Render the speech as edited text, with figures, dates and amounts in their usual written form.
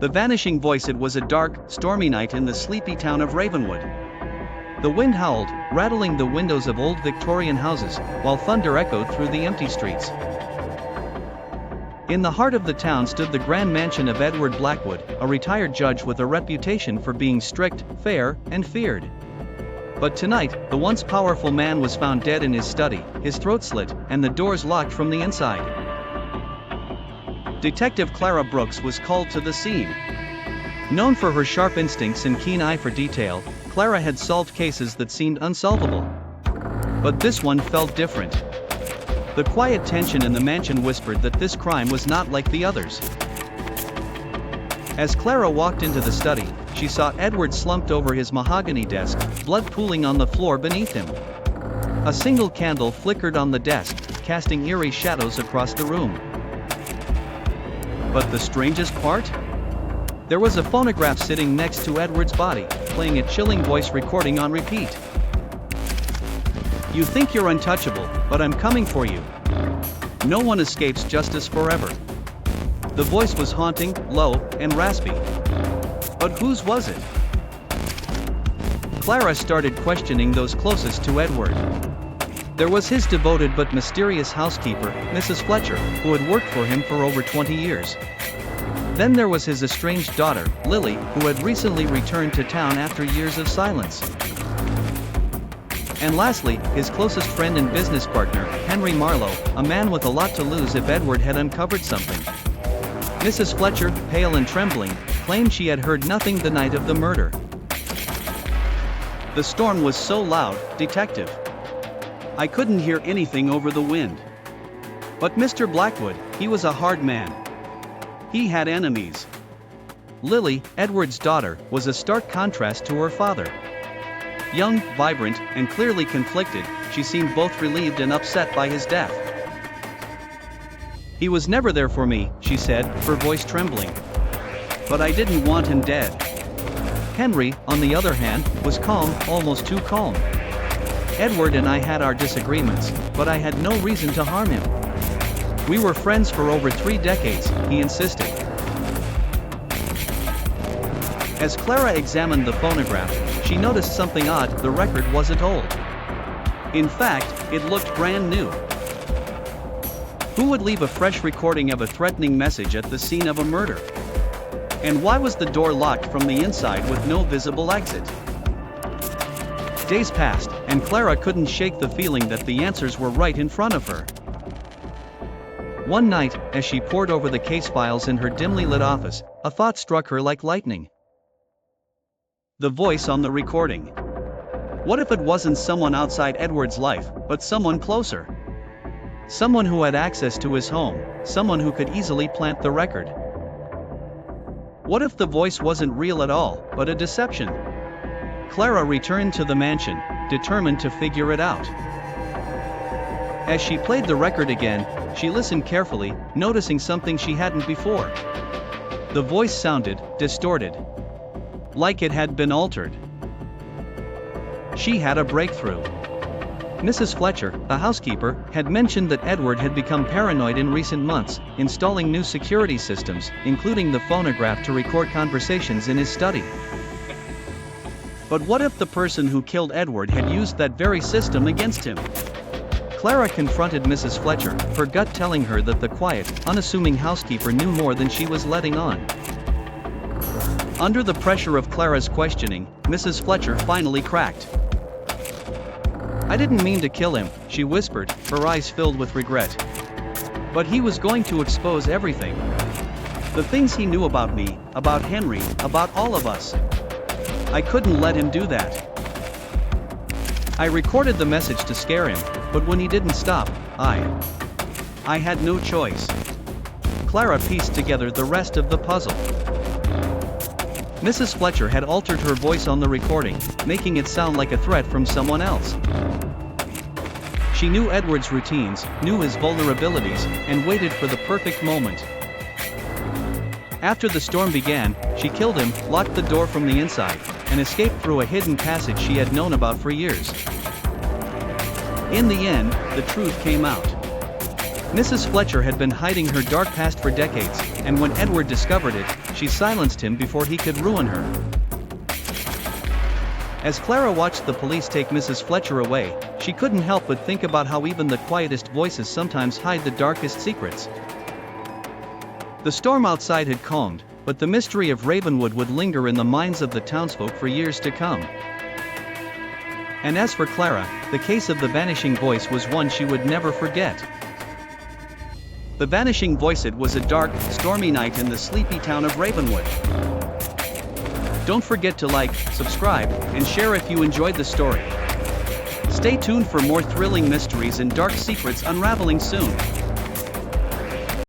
The vanishing voice. It was a dark, stormy night in the sleepy town of Ravenwood. The wind howled, rattling the windows of old Victorian houses, while thunder echoed through the empty streets. In the heart of the town stood the grand mansion of Edward Blackwood, a retired judge with a reputation for being strict, fair, and feared. But tonight, the once powerful man was found dead in his study, his throat slit, and the doors locked from the inside. Detective Clara Brooks was called to the scene. Known for her sharp instincts and keen eye for detail, Clara had solved cases that seemed unsolvable. But this one felt different. The quiet tension in the mansion whispered that this crime was not like the others. As Clara walked into the study, she saw Edward slumped over his mahogany desk, blood pooling on the floor beneath him. A single candle flickered on the desk, casting eerie shadows across the room. But the strangest part? There was a phonograph sitting next to Edward's body, playing a chilling voice recording on repeat. "You think you're untouchable, but I'm coming for you. No one escapes justice forever." The voice was haunting, low, and raspy. But whose was it? Clara started questioning those closest to Edward. There was his devoted but mysterious housekeeper, Mrs. Fletcher, who had worked for him for over 20 years. Then there was his estranged daughter, Lily, who had recently returned to town after years of silence. And lastly, his closest friend and business partner, Henry Marlowe, a man with a lot to lose if Edward had uncovered something. Mrs. Fletcher, pale and trembling, claimed she had heard nothing the night of the murder. "The storm was so loud, Detective. I couldn't hear anything over the wind. But Mr. Blackwood, he was a hard man. He had enemies." Lily, Edward's daughter, was a stark contrast to her father. Young, vibrant, and clearly conflicted, she seemed both relieved and upset by his death. "He was never there for me," she said, her voice trembling. "But I didn't want him dead." Henry, on the other hand, was calm, almost too calm. "Edward and I had our disagreements, but I had no reason to harm him. We were friends for over 3 decades, he insisted." As Clara examined the phonograph, she noticed something odd. The record wasn't old. In fact, it looked brand new. Who would leave a fresh recording of a threatening message at the scene of a murder? And why was the door locked from the inside with no visible exit? Days passed, and Clara couldn't shake the feeling that the answers were right in front of her. One night, as she pored over the case files in her dimly lit office, a thought struck her like lightning. The voice on the recording. What if it wasn't someone outside Edward's life, but someone closer? Someone who had access to his home, someone who could easily plant the record. What if the voice wasn't real at all, but a deception? Clara returned to the mansion, determined to figure it out. As she played the record again, she listened carefully, noticing something she hadn't before. The voice sounded distorted, like it had been altered. She had a breakthrough. Mrs. Fletcher, the housekeeper, had mentioned that Edward had become paranoid in recent months, installing new security systems, including the phonograph to record conversations in his study. But what if the person who killed Edward had used that very system against him? Clara confronted Mrs. Fletcher, her gut telling her that the quiet, unassuming housekeeper knew more than she was letting on. Under the pressure of Clara's questioning, Mrs. Fletcher finally cracked. "I didn't mean to kill him," she whispered, her eyes filled with regret. "But he was going to expose everything. The things he knew about me, about Henry, about all of us. I couldn't let him do that. I recorded the message to scare him, but when he didn't stop, I had no choice." Clara pieced together the rest of the puzzle. Mrs. Fletcher had altered her voice on the recording, making it sound like a threat from someone else. She knew Edward's routines, knew his vulnerabilities, and waited for the perfect moment. After the storm began, she killed him, locked the door from the inside, and escaped through a hidden passage she had known about for years. In the end, the truth came out. Mrs. Fletcher had been hiding her dark past for decades, and when Edward discovered it, she silenced him before he could ruin her. As Clara watched the police take Mrs. Fletcher away, she couldn't help but think about how even the quietest voices sometimes hide the darkest secrets. The storm outside had calmed, but the mystery of Ravenwood would linger in the minds of the townsfolk for years to come. And as for Clara, the case of the vanishing voice was one she would never forget. The vanishing voice. It was a dark, stormy night in the sleepy town of Ravenwood. Don't forget to like, subscribe, and share if you enjoyed the story. Stay tuned for more thrilling mysteries and dark secrets unraveling soon.